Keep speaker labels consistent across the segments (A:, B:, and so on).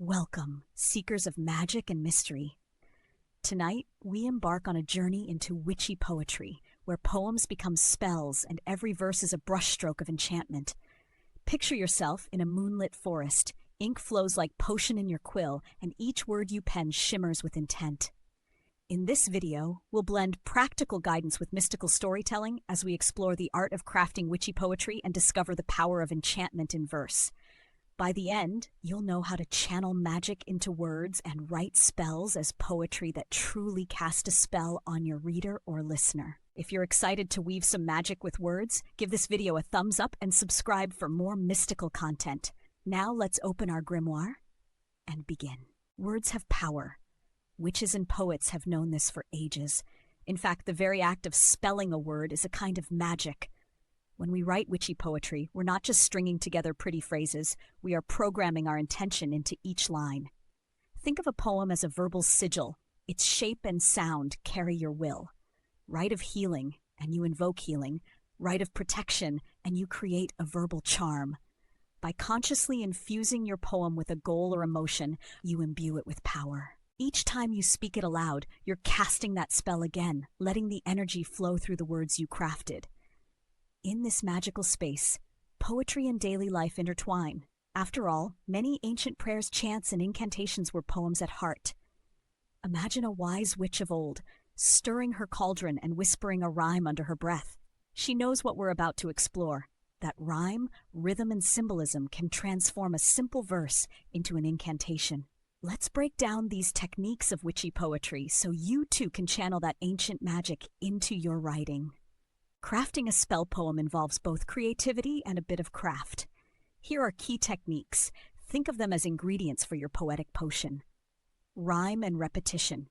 A: Welcome, seekers of magic and mystery. Tonight, we embark on a journey into witchy poetry, where poems become spells and every verse is a brushstroke of enchantment. Picture yourself in a moonlit forest. Ink flows like potion in your quill, and each word you pen shimmers with intent. In this video, we'll blend practical guidance with mystical storytelling as we explore the art of crafting witchy poetry and discover the power of enchantment in verse. By the end, you'll know how to channel magic into words and write spells as poetry that truly cast a spell on your reader or listener. If you're excited to weave some magic with words, give this video a thumbs up and subscribe for more mystical content. Now let's open our grimoire and begin. Words have power. Witches and poets have known this for ages. In fact, the very act of spelling a word is a kind of magic. When we write witchy poetry, we're not just stringing together pretty phrases, we are programming our intention into each line. Think of a poem as a verbal sigil. Its shape and sound carry your will. Rite of healing, and you invoke healing. Rite of protection, and you create a verbal charm. By consciously infusing your poem with a goal or emotion, you imbue it with power. Each time you speak it aloud, you're casting that spell again, letting the energy flow through the words you crafted. In this magical space, poetry and daily life intertwine. After all, many ancient prayers, chants, and incantations were poems at heart. Imagine a wise witch of old, stirring her cauldron and whispering a rhyme under her breath. She knows what we're about to explore. That rhyme, rhythm, and symbolism can transform a simple verse into an incantation. Let's break down these techniques of witchy poetry so you too can channel that ancient magic into your writing. Crafting a spell poem involves both creativity and a bit of craft. Here are key techniques. Think of them as ingredients for your poetic potion. Rhyme and repetition,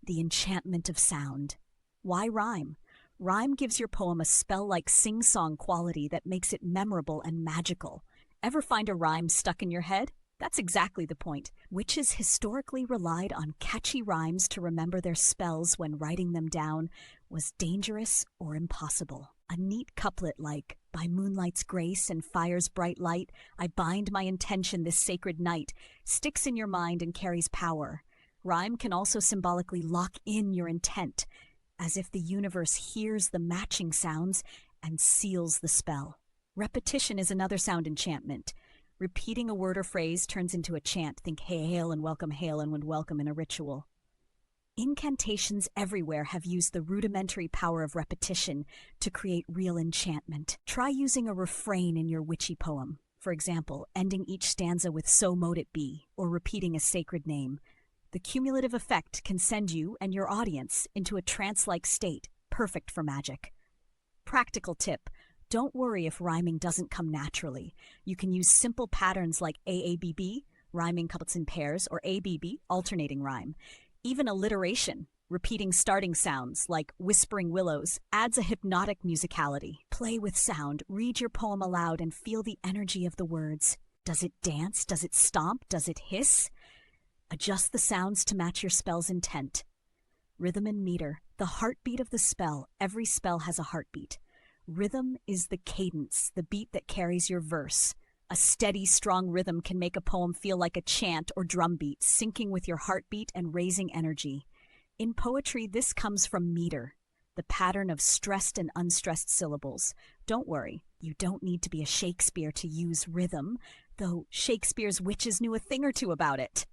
A: the enchantment of sound. Why rhyme? Rhyme gives your poem a spell-like sing-song quality that makes it memorable and magical. Ever find a rhyme stuck in your head? That's exactly the point. Witches historically relied on catchy rhymes to remember their spells when writing them down was dangerous or impossible. A neat couplet like, "By moonlight's grace and fire's bright light, I bind my intention this sacred night," sticks in your mind and carries power. Rhyme can also symbolically lock in your intent, as if the universe hears the matching sounds and seals the spell. Repetition is another sound enchantment. Repeating a word or phrase turns into a chant. Think hail and welcome in a ritual. Incantations everywhere have used the rudimentary power of repetition to create real enchantment. Try using a refrain in your witchy poem. For example, ending each stanza with "so mote it be," or repeating a sacred name. The cumulative effect can send you and your audience into a trance-like state, perfect for magic. Practical tip. Don't worry if rhyming doesn't come naturally. You can use simple patterns like AABB, rhyming couplets in pairs, or ABB, alternating rhyme. Even alliteration, repeating starting sounds like whispering willows, adds a hypnotic musicality. Play with sound, read your poem aloud, and feel the energy of the words. Does it dance? Does it stomp? Does it hiss? Adjust the sounds to match your spell's intent. Rhythm and meter, the heartbeat of the spell. Every spell has a heartbeat. Rhythm is the cadence, the beat that carries your verse. A steady, strong rhythm can make a poem feel like a chant or drum beat, syncing with your heartbeat and raising energy. In poetry, this comes from meter, the pattern of stressed and unstressed syllables. Don't worry, you don't need to be a Shakespeare to use rhythm, though Shakespeare's witches knew a thing or two about it.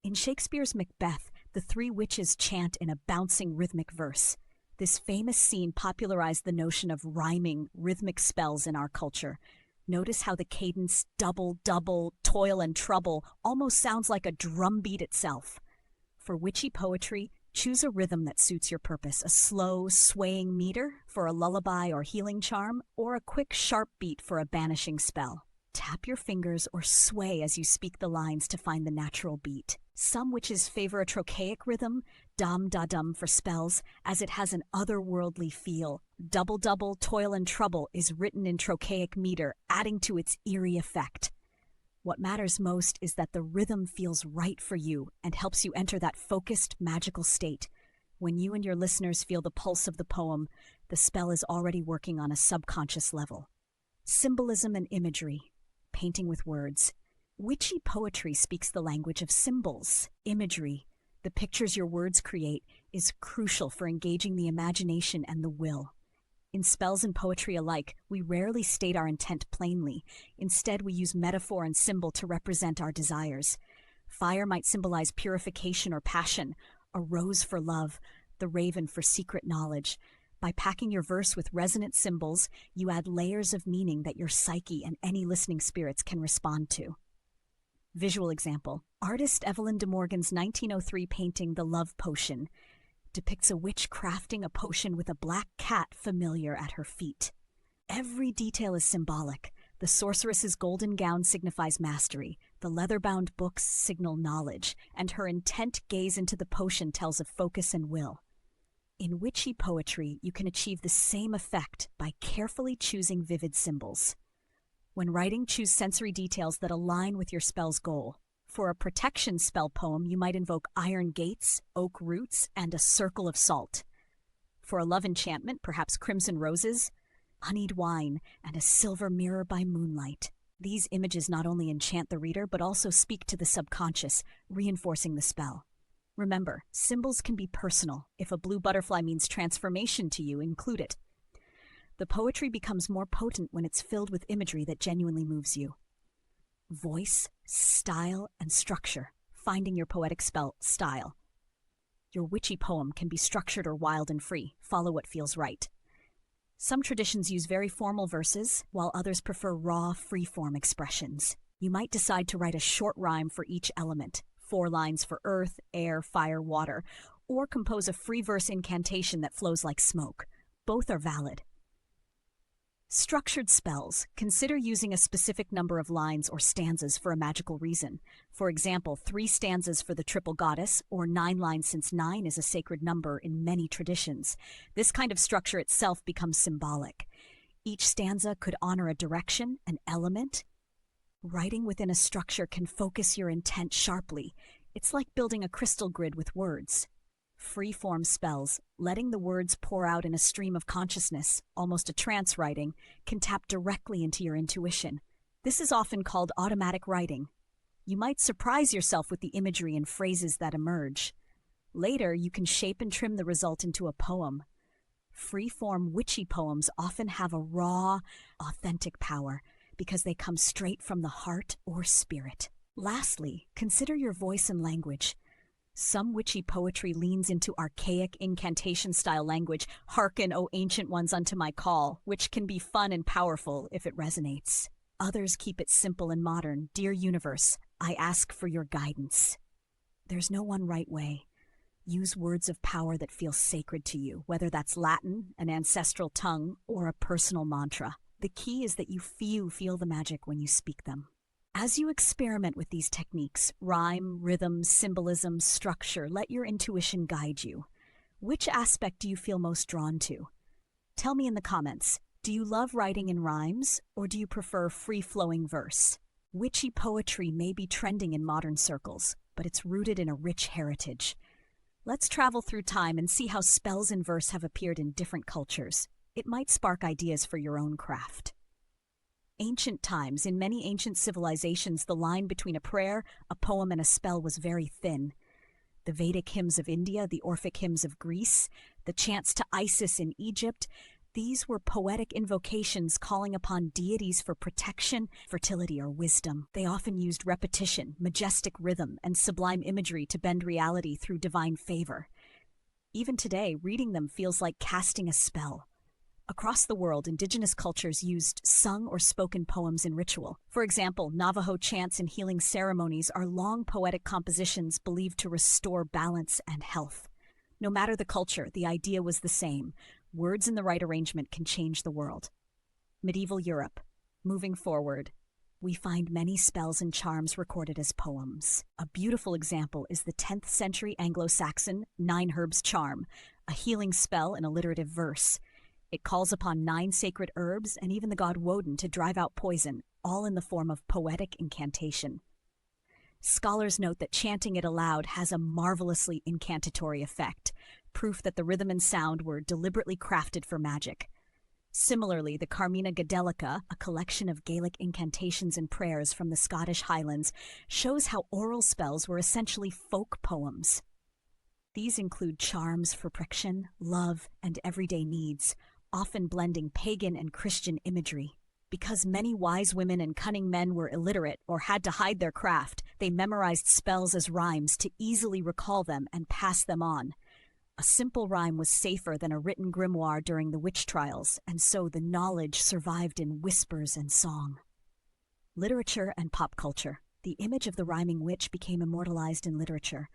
A: In Shakespeare's Macbeth, the three witches chant in a bouncing rhythmic verse. This famous scene popularized the notion of rhyming rhythmic spells in our culture. Notice how the cadence double, double, toil, and trouble almost sounds like a drum beat itself. For witchy poetry, choose a rhythm that suits your purpose. A slow, swaying meter for a lullaby or healing charm, or a quick, sharp beat for a banishing spell. Tap your fingers or sway as you speak the lines to find the natural beat. Some witches favor a trochaic rhythm, dum-da-dum for spells, as it has an otherworldly feel. Double-double, toil and trouble is written in trochaic meter, adding to its eerie effect. What matters most is that the rhythm feels right for you and helps you enter that focused, magical state. When you and your listeners feel the pulse of the poem, the spell is already working on a subconscious level. Symbolism and imagery. Painting with words. Witchy poetry speaks the language of symbols, imagery. The pictures your words create is crucial for engaging the imagination and the will. In spells and poetry alike, we rarely state our intent plainly. Instead, we use metaphor and symbol to represent our desires. Fire might symbolize purification or passion, a rose for love, the raven for secret knowledge. By packing your verse with resonant symbols, you add layers of meaning that your psyche and any listening spirits can respond to. Visual example. Artist Evelyn de Morgan's 1903 painting The Love Potion depicts a witch crafting a potion with a black cat familiar at her feet. Every detail is symbolic. The sorceress's golden gown signifies mastery, the leather-bound books signal knowledge, and her intent gaze into the potion tells of focus and will. In witchy poetry, you can achieve the same effect by carefully choosing vivid symbols. When writing, choose sensory details that align with your spell's goal. For a protection spell poem, you might invoke iron gates, oak roots, and a circle of salt. For a love enchantment, perhaps crimson roses, honeyed wine, and a silver mirror by moonlight. These images not only enchant the reader, but also speak to the subconscious, reinforcing the spell. Remember, symbols can be personal. If a blue butterfly means transformation to you, include it. The poetry becomes more potent when it's filled with imagery that genuinely moves you. Voice, style, and structure. Finding your poetic spell style. Your witchy poem can be structured or wild and free. Follow what feels right. Some traditions use very formal verses, while others prefer raw, free-form expressions. You might decide to write a short rhyme for each element, 4 lines for earth, air, fire, water, or compose a free verse incantation that flows like smoke. Both are valid. Structured spells. Consider using a specific number of lines or stanzas for a magical reason. For example, 3 stanzas for the triple goddess, or 9 lines since 9 is a sacred number in many traditions. This kind of structure itself becomes symbolic. Each stanza could honor a direction, an element. Writing within a structure can focus your intent sharply. It's like building a crystal grid with words. Free-form spells, letting the words pour out in a stream of consciousness, almost a trance writing, can tap directly into your intuition. This is often called automatic writing. You might surprise yourself with the imagery and phrases that emerge. Later, you can shape and trim the result into a poem. Free-form witchy poems often have a raw, authentic power because they come straight from the heart or spirit. Lastly, consider your voice and language. Some witchy poetry leans into archaic incantation-style language, "Hearken, O ancient ones, unto my call," which can be fun and powerful if it resonates. Others keep it simple and modern. "Dear universe, I ask for your guidance." There's no one right way. Use words of power that feel sacred to you, whether that's Latin, an ancestral tongue, or a personal mantra. The key is that you feel the magic when you speak them. As you experiment with these techniques, rhyme, rhythm, symbolism, structure, let your intuition guide you. Which aspect do you feel most drawn to? Tell me in the comments, do you love writing in rhymes, or do you prefer free-flowing verse? Witchy poetry may be trending in modern circles, but it's rooted in a rich heritage. Let's travel through time and see how spells in verse have appeared in different cultures. It might spark ideas for your own craft. Ancient times. In many ancient civilizations, the line between a prayer, a poem, and a spell was very thin. The Vedic hymns of India, the Orphic hymns of Greece, the chants to Isis in Egypt, these were poetic invocations calling upon deities for protection, fertility, or wisdom. They often used repetition, majestic rhythm, and sublime imagery to bend reality through divine favor. Even today, reading them feels like casting a spell. Across the world, indigenous cultures used sung or spoken poems in ritual. For example, Navajo chants and healing ceremonies are long poetic compositions believed to restore balance and health. No matter the culture, the idea was the same. Words in the right arrangement can change the world. Medieval Europe. Moving forward, we find many spells and charms recorded as poems. A beautiful example is the 10th century Anglo-Saxon 9 Herbs charm, a healing spell in alliterative verse. It calls upon 9 sacred herbs and even the god Woden to drive out poison, all in the form of poetic incantation. Scholars note that chanting it aloud has a marvelously incantatory effect, proof that the rhythm and sound were deliberately crafted for magic. Similarly, the Carmina Gadelica, a collection of Gaelic incantations and prayers from the Scottish Highlands, shows how oral spells were essentially folk poems. These include charms for protection, love, and everyday needs, often blending pagan and Christian imagery. Because many wise women and cunning men were illiterate or had to hide their craft, they memorized spells as rhymes to easily recall them and pass them on. A simple rhyme was safer than a written grimoire during the witch trials, and so the knowledge survived in whispers and song. Literature and pop culture. The image of the rhyming witch became immortalized in literature.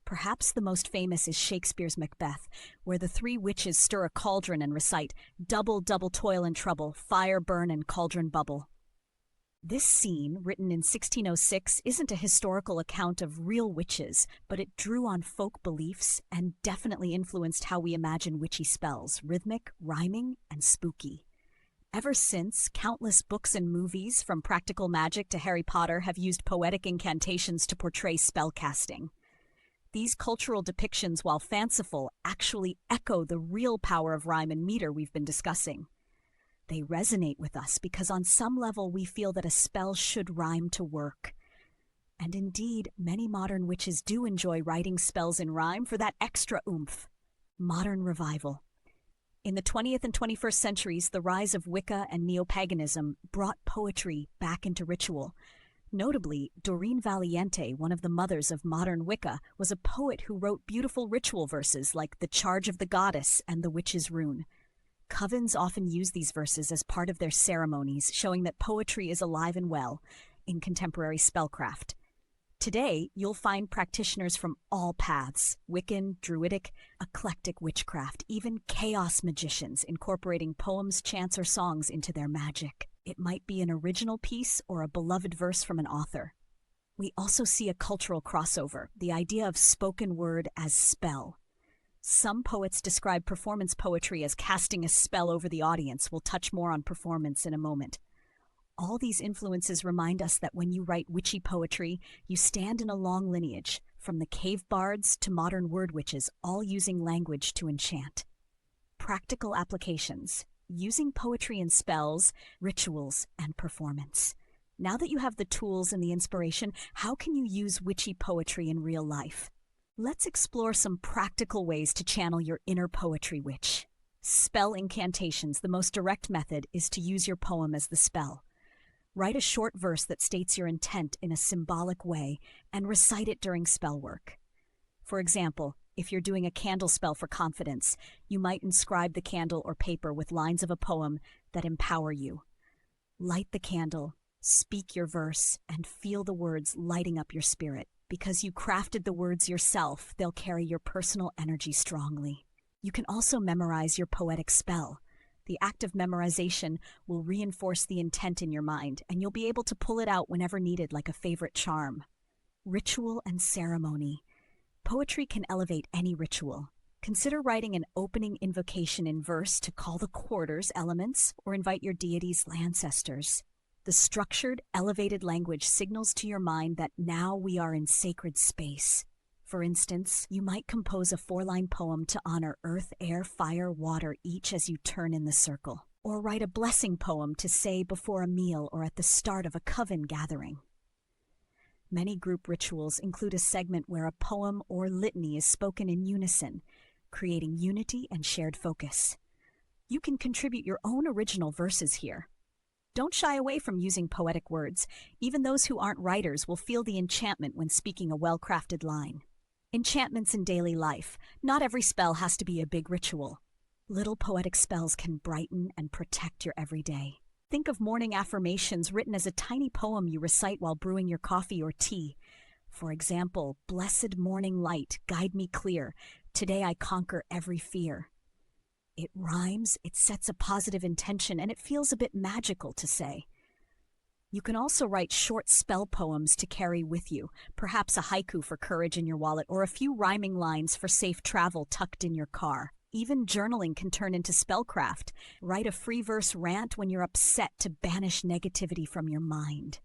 A: Perhaps the most famous is Shakespeare's Macbeth, where the three witches stir a cauldron and recite, "Double, double toil and trouble, fire burn and cauldron bubble." This scene, written in 1606, isn't a historical account of real witches, but it drew on folk beliefs and definitely influenced how we imagine witchy spells, rhythmic, rhyming, and spooky. Ever since, countless books and movies, from practical magic to Harry Potter, have used poetic incantations to portray spellcasting. These cultural depictions, while fanciful, actually echo the real power of rhyme and meter we've been discussing. They resonate with us because on some level we feel that a spell should rhyme to work. And indeed, many modern witches do enjoy writing spells in rhyme for that extra oomph. Modern revival. In the 20th and 21st centuries, the rise of Wicca and neo-paganism brought poetry back into ritual. Notably, Doreen Valiente, one of the mothers of modern Wicca, was a poet who wrote beautiful ritual verses like The Charge of the Goddess and The Witch's Rune. Covens often use these verses as part of their ceremonies, showing that poetry is alive and well in contemporary spellcraft. Today, you'll find practitioners from all paths: Wiccan, Druidic, eclectic witchcraft, even chaos magicians incorporating poems, chants, or songs into their magic. It might be an original piece or a beloved verse from an author. We also see a cultural crossover, the idea of spoken word as spell. Some poets describe performance poetry as casting a spell over the audience. We'll touch more on performance in a moment. All these influences remind us that when you write witchy poetry, you stand in a long lineage, from the cave bards to modern word witches, all using language to enchant. Practical applications. Using poetry in spells, rituals, and performance. Now that you have the tools and the inspiration, how can you use witchy poetry in real life? Let's explore some practical ways to channel your inner poetry witch. Spell incantations. The most direct method is to use your poem as the spell. Write a short verse that states your intent in a symbolic way and recite it during spell work. For example, if you're doing a candle spell for confidence, you might inscribe the candle or paper with lines of a poem that empower you. Light the candle, speak your verse, and feel the words lighting up your spirit. Because you crafted the words yourself, they'll carry your personal energy strongly. You can also memorize your poetic spell. The act of memorization will reinforce the intent in your mind, and you'll be able to pull it out whenever needed like a favorite charm. Ritual and ceremony. Poetry can elevate any ritual. Consider writing an opening invocation in verse to call the quarters, elements, or invite your deity's ancestors. The structured, elevated language signals to your mind that now we are in sacred space. For instance, you might compose a 4-line poem to honor earth, air, fire, water, each as you turn in the circle. Or write a blessing poem to say before a meal or at the start of a coven gathering. Many group rituals include a segment where a poem or litany is spoken in unison, creating unity and shared focus. You can contribute your own original verses here. Don't shy away from using poetic words. Even those who aren't writers will feel the enchantment when speaking a well-crafted line. Enchantments in daily life. Not every spell has to be a big ritual. Little poetic spells can brighten and protect your everyday. Think of morning affirmations written as a tiny poem you recite while brewing your coffee or tea. For example, "Blessed morning light, guide me clear. Today I conquer every fear." It rhymes, it sets a positive intention, and it feels a bit magical to say. You can also write short spell poems to carry with you, perhaps a haiku for courage in your wallet or a few rhyming lines for safe travel tucked in your car. Even journaling can turn into spellcraft. Write a free verse rant when you're upset to banish negativity from your mind.